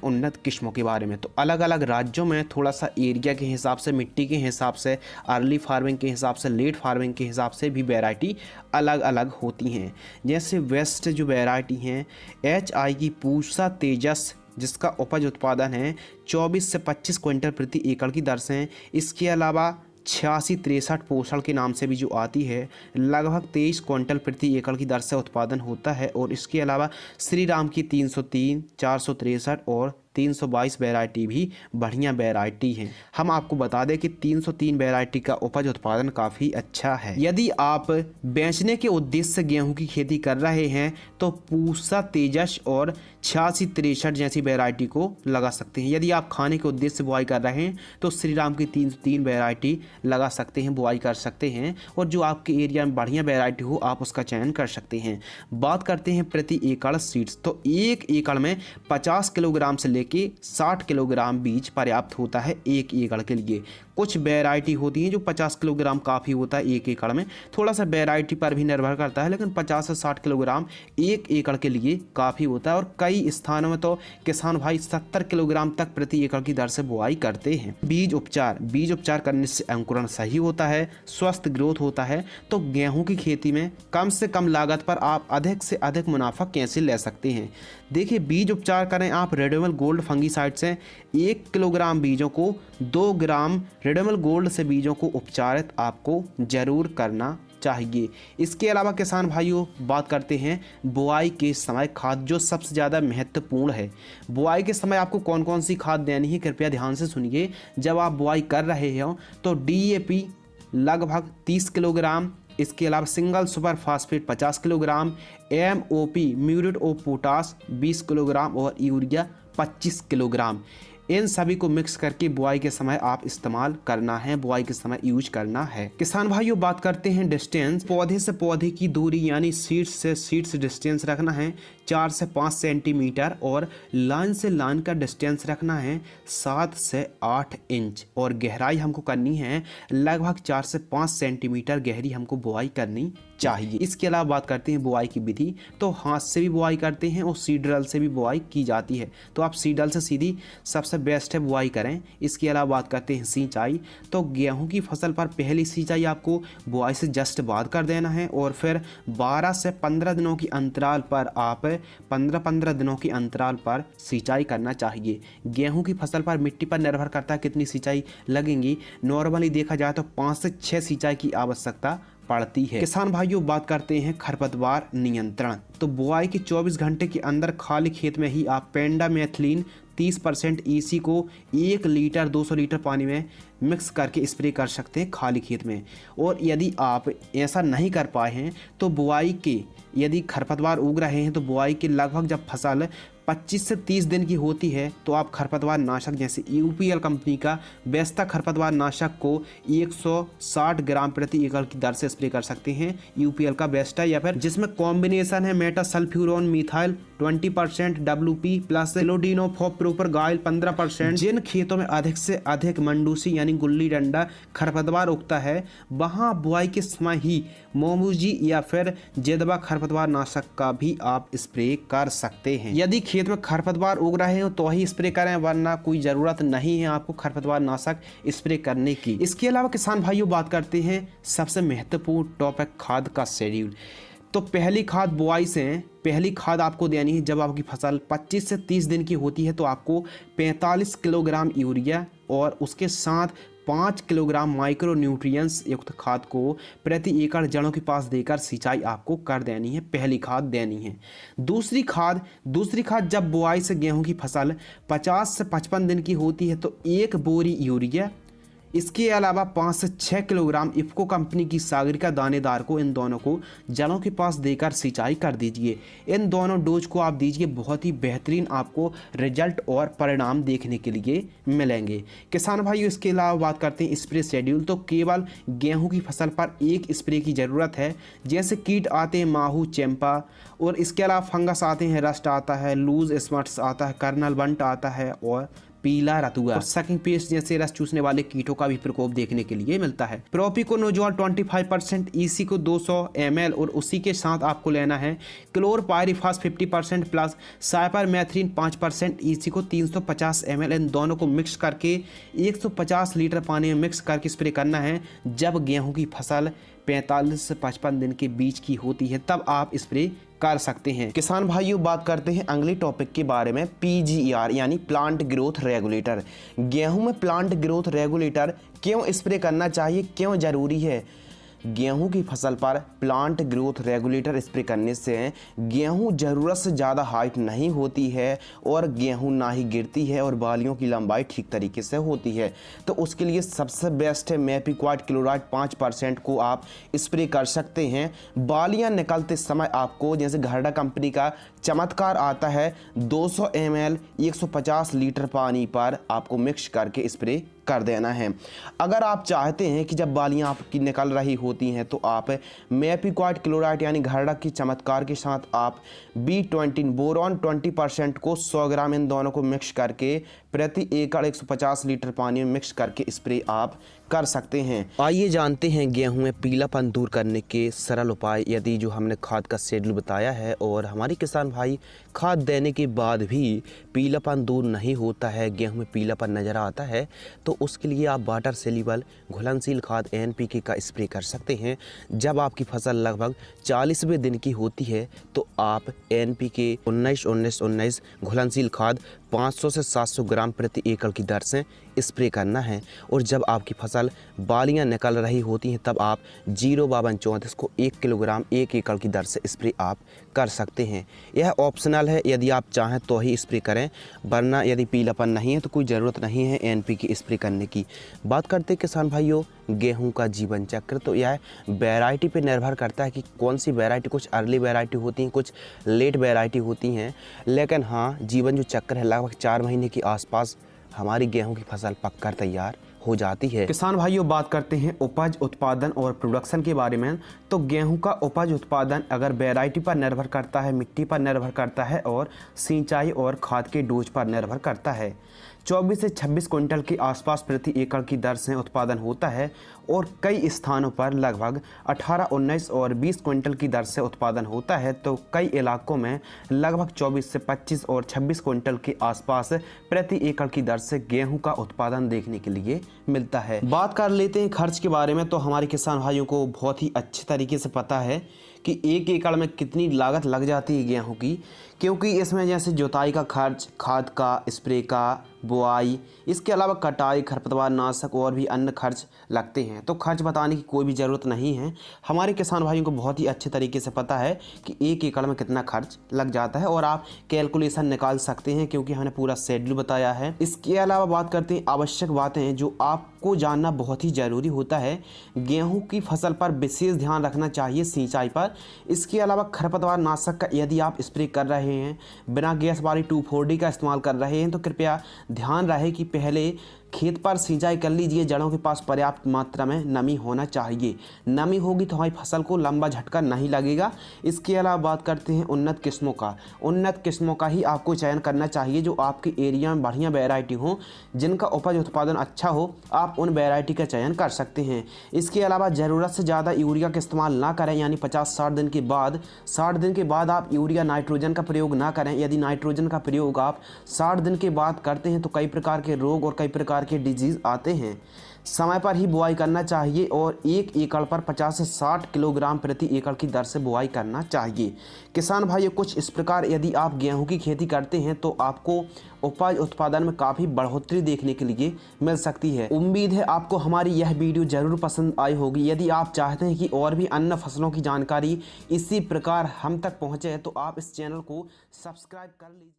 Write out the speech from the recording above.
उन्नत किस्मों के बारे में। तो अलग अलग राज्यों में थोड़ा सा एरिया के हिसाब से, मिट्टी के हिसाब से, अर्ली फार्मिंग के हिसाब से, लेट फार्मिंग के हिसाब से भी वैरायटी अलग अलग होती हैं। जैसे वेस्ट जो वैरायटी हैं HI की पूसा तेजस, जिसका उपज उत्पादन है 24 से 25 क्विंटल प्रति एकड़ की दर से। इसके अलावा 8663 पोषण के नाम से भी जो आती है, लगभग 23 क्विंटल प्रति एकड़ की दर से उत्पादन होता है। और इसके अलावा श्री राम की 303, 463 और 322 वैरायटी भी बढ़िया वैरायटी हैं। हम आपको बता दें कि 303 वैरायटी का उपज उत्पादन काफ़ी अच्छा है। यदि आप बेचने के उद्देश्य से गेहूं की खेती कर रहे हैं तो पूसा तेजस और 8663 जैसी वैरायटी को लगा सकते हैं। यदि आप खाने के उद्देश्य से बुआई कर रहे हैं तो श्री राम की 303 वैरायटी लगा सकते हैं, बुआई कर सकते हैं। और जो आपके एरिया में बढ़िया वैरायटी हो आप उसका चयन कर सकते हैं। बात करते हैं प्रति एकड़ सीड्स, तो 1 एकड़ में 50 किलोग्राम से कि 60 किलोग्राम बीज पर्याप्त होता है 1 एकड़ के लिए। कुछ वैरायटी होती हैं जो 50 किलोग्राम काफ़ी होता है 1 एकड़ में, थोड़ा सा वैरायटी पर भी निर्भर करता है, लेकिन 50 से 60 किलोग्राम 1 एकड़ के लिए काफ़ी होता है। और कई स्थानों में तो किसान भाई 70 किलोग्राम तक प्रति एकड़ की दर से बुआई करते हैं। बीज उपचार करने से अंकुरण सही होता है, स्वस्थ ग्रोथ होता है। तो गेहूँ की खेती में कम से कम लागत पर आप अधिक से अधिक मुनाफा कैसे ले सकते हैं? देखिए, बीज उपचार करें आप रेडोमल गोल्ड फंगीसाइड से। 1 किलोग्राम बीजों को 2 ग्राम रेडोमल गोल्ड से बीजों को उपचारित आपको जरूर करना चाहिए। इसके अलावा किसान भाइयों बात करते हैं बुआई के समय खाद, जो सबसे ज़्यादा महत्वपूर्ण है। बुआई के समय आपको कौन कौन सी खाद देनी है कृपया ध्यान से सुनिए। जब आप बुआई कर रहे हो तो DAP लगभग 30 किलोग्राम, इसके अलावा single super phosphate 50 kilogram, MOP muriate of potash 20 kilogram और यूरिया 25 किलोग्राम, इन सभी को मिक्स करके बुआई के समय आप इस्तेमाल करना है, बुआई के समय यूज करना है। किसान भाइयों बात करते हैं डिस्टेंस, पौधे से पौधे की दूरी यानी सीड्स से सीड्स डिस्टेंस रखना है 4 से 5 सेंटीमीटर और लाइन से लाइन का डिस्टेंस रखना है 7 से 8 इंच और गहराई हमको करनी है लगभग 4 से 5 सेंटीमीटर गहरी हमको बुआई करनी चाहिए। इसके अलावा बात करते हैं बुआई की विधि, तो हाथ से भी बुआई करते हैं और सीडरल से भी बुआई की जाती है। तो आप सीडरल से सीधी सबसे बेस्ट है बुआई करें। इसके अलावा बात करते हैं सिंचाई, तो गेहूं की फसल पर पहली सिंचाई आपको बुआई से जस्ट बाद कर देना है और फिर 12 से 15 दिनों की अंतराल पर आप 15-15 दिनों की अंतराल पर सिंचाई करना चाहिए। गेहूं की फसल पर मिट्टी पर निर्भर करता है कितनी सिंचाई लगेंगी। नॉर्मली देखा जाए तो 5 से 6 सिंचाई की आवश्यकता पड़ती है। किसान भाइयों बात करते हैं खरपतवार नियंत्रण, तो बुआई के 24 घंटे के अंदर खाली खेत में ही आप पेंडामेथलिन 30% EC को 1 लीटर 200 लीटर पानी में मिक्स करके स्प्रे कर सकते हैं खाली खेत में। और यदि आप ऐसा नहीं कर पाए हैं तो बुआई के, यदि खरपतवार उग रहे हैं तो बुआई के लगभग जब फसल 25 से 30 दिन की होती है तो आप खरपतवार नाशक जैसे UPL कंपनी का बेस्ता खरपतवार नाशक को 160 ग्राम प्रति एकड़ की दर से स्प्रे कर सकते हैं। UPL का बेस्टा, या फिर जिसमें कॉम्बिनेशन है मेटासल्फ्यूरोन मिथाइल 20% WP प्लस सिलोडीनोफोप्रोपर गाइल 15%। जिन खेतों में अधिक से अधिक मंडूसी यानी गुल्ली डंडा खरपतवार उगता है वहां बुआई के समय ही मोमूजी या फिर जेदबा खरपतवार नाशक का भी आप स्प्रे कर सकते हैं। यदि खेत में खरपतवार उग रहे हो तो ही स्प्रे करें, वरना कोई ज़रूरत नहीं है आपको खरपतवार नाशक स्प्रे करने की। इसके अलावा किसान भाइयों बात करते हैं सबसे महत्वपूर्ण टॉपिक, खाद का शेड्यूल। तो पहली खाद बुआई से पहली खाद आपको देनी है जब आपकी फसल 25 से 30 दिन की होती है तो आपको 45 किलोग्राम यूरिया और उसके साथ 5 किलोग्राम माइक्रो न्यूट्रिएंट्स युक्त खाद को प्रति एकड़ जड़ों के पास देकर सिंचाई आपको कर देनी है, पहली खाद देनी है। दूसरी खाद जब बुआई से गेहूं की फसल 50 से 55 दिन की होती है तो 1 बोरी यूरिया, इसके अलावा 5 से 6 किलोग्राम इफ्को कंपनी की सागरिका दानेदार को, इन दोनों को जड़ों के पास देकर सिंचाई कर दीजिए। इन दोनों डोज को आप दीजिए, बहुत ही बेहतरीन आपको रिजल्ट और परिणाम देखने के लिए मिलेंगे। किसान भाइयों इसके अलावा बात करते हैं स्प्रे शेड्यूल, तो केवल गेहूं की फसल पर 1 स्प्रे की ज़रूरत है। जैसे कीट आते हैं माहू, चैंपा, और इसके अलावा फंगस आते हैं, रस्ट आता है, लूज स्मट्स आता है, कर्नल बंट आता है और पीला रतुआ और सकिंग पेस्ट जैसे रस चूसने वाले कीटों का भी प्रकोप देखने के लिए मिलता है। प्रोपिकोनोजोल 25%, ईसी को 200 ml और उसी के साथ आपको लेना है क्लोरपायरिफास 50% प्लस साइपरमेथ्रिन 5%, ईसी को 350 ml। इन दोनों को मिक्स करके 150 लीटर पानी में मिक्स करके स्प्रे करना है। जब गेहूं की फसल 45 से 55 दिन के बीच की होती है तब आप स्प्रे कर सकते हैं। किसान भाइयों, बात करते हैं अगले टॉपिक के बारे में, PGR यानी प्लांट ग्रोथ रेगुलेटर। गेहूं में प्लांट ग्रोथ रेगुलेटर क्यों स्प्रे करना चाहिए, क्यों जरूरी है? गेहूं की फसल पर प्लांट ग्रोथ रेगुलेटर स्प्रे करने से गेहूं ज़रूरत से ज़्यादा हाइट नहीं होती है और गेहूं ना ही गिरती है और बालियों की लंबाई ठीक तरीके से होती है। तो उसके लिए सबसे बेस्ट है मेपिक्वाड क्लोराइड 5% को आप स्प्रे कर सकते हैं। बालियां निकलते समय आपको जैसे घरडा कंपनी का चमत्कार आता है 200 ml 150 लीटर पानी पर आपको मिक्स करके स्प्रे कर देना है। अगर आप चाहते हैं कि जब बालियां आपकी निकल रही होती हैं तो आप मेपिक्वाड क्लोराइड यानी घरडा की चमत्कार के साथ आप B20 बोरॉन 20% को 100 ग्राम इन दोनों को मिक्स करके प्रति एकड़ 150 लीटर पानी में मिक्स करके स्प्रे आप कर सकते हैं। आइए जानते हैं गेहूं में पीलापन दूर करने के सरल उपाय। यदि जो हमने खाद का शेड्यूल बताया है और हमारे किसान भाई खाद देने के बाद भी पीलापन दूर नहीं होता है, गेहूं में पीलापन नज़र आता है, तो उसके लिए आप वाटर सेल्युबल घुलनशील खाद NPK का स्प्रे कर सकते हैं। जब आपकी फसल लगभग 40वें दिन की होती है तो आप NPK 19-19-19 घुलनशील खाद 500 से 700 ग्राम प्रति एकड़ की दर से स्प्रे करना है। और जब आपकी फसल बालियां निकल रही होती हैं तब आप 05234 को 1 किलोग्राम 1 एकड़ की दर से स्प्रे आप कर सकते हैं। यह ऑप्शनल है, यदि आप चाहें तो ही स्प्रे करें, वरना यदि पीलापन नहीं है तो कोई ज़रूरत नहीं है NPK स्प्रे करने की। बात करते किसान भाइयों गेहूं का जीवन चक्र, तो यह वैरायटी पे निर्भर करता है कि कौन सी वैरायटी, कुछ अर्ली वैरायटी होती हैं, कुछ लेट वैरायटी होती हैं, लेकिन हाँ जीवन जो चक्र है लगभग 4 महीने के आसपास हमारी गेहूं की फसल पककर तैयार हो जाती है। किसान भाइयों, बात करते हैं उपज उत्पादन और प्रोडक्शन के बारे में। तो गेहूं का उपज उत्पादन अगर वैरायटी पर निर्भर करता है, मिट्टी पर निर्भर करता है और सिंचाई और खाद के डोज पर निर्भर करता है। 24 से 26 क्विंटल के आसपास प्रति एकड़ की दर से उत्पादन होता है और कई स्थानों पर लगभग 18, 19 और 20 क्विंटल की दर से उत्पादन होता है। तो कई इलाकों में लगभग 24 से 25 और 26 क्विंटल के आसपास प्रति एकड़ की दर से गेहूं का उत्पादन देखने के लिए मिलता है। बात कर लेते हैं खर्च के बारे में। तो हमारे किसान भाइयों को बहुत ही अच्छे तरीके से पता है कि 1 एकड़ में कितनी लागत लग जाती है गेहूं की, क्योंकि इसमें जैसे जुताई का खर्च, खाद का, स्प्रे का, बुआई, इसके अलावा कटाई, खरपतवार नाशक और भी अन्य खर्च लगते हैं। तो खर्च बताने की कोई भी ज़रूरत नहीं है। हमारे किसान भाइयों को बहुत ही अच्छे तरीके से पता है कि 1 एकड़ में कितना खर्च लग जाता है और आप कैलकुलेशन निकाल सकते हैं क्योंकि हमने पूरा शेड्यूल बताया है। इसके अलावा बात करते हैं आवश्यक बातें जो आपको जानना बहुत ही ज़रूरी होता है। गेहूँ की फसल पर विशेष ध्यान रखना चाहिए सिंचाई पर। इसके अलावा खरपतवार नाशक का यदि आप स्प्रे कर रहे हैं, बिना गैस वाली 2,4-D का इस्तेमाल कर रहे हैं, तो कृपया ध्यान रहे कि पहले खेत पर सिंचाई कर लीजिए। जड़ों के पास पर्याप्त मात्रा में नमी होना चाहिए। नमी होगी तो हमारी फसल को लंबा झटका नहीं लगेगा। इसके अलावा बात करते हैं उन्नत किस्मों का। उन्नत किस्मों का ही आपको चयन करना चाहिए जो आपके एरिया में बढ़िया वैरायटी हो, जिनका उपज उत्पादन अच्छा हो, आप उन वैरायटी का चयन कर सकते हैं। इसके अलावा ज़रूरत से ज़्यादा यूरिया का इस्तेमाल ना करें, यानी 50-60 दिन के बाद 60 दिन के बाद आप यूरिया नाइट्रोजन का प्रयोग ना करें। यदि नाइट्रोजन का प्रयोग आप 60 दिन के बाद करते हैं तो कई प्रकार के रोग और कई प्रकार के डिजीज आते हैं। समय पर ही बुआई करना चाहिए और 1 एकड़ पर 50 से 60 किलोग्राम प्रति एकड़ की दर से बुआई करना चाहिए। किसान भाइयों, कुछ इस प्रकार यदि आप गेहूं की खेती करते हैं तो आपको उपज उत्पादन में काफ़ी बढ़ोतरी देखने के लिए मिल सकती है। उम्मीद है आपको हमारी यह वीडियो ज़रूर पसंद आई होगी। यदि आप चाहते हैं कि और भी अन्य फसलों की जानकारी इसी प्रकार हम तक पहुँचे तो आप इस चैनल को सब्सक्राइब कर लीजिए।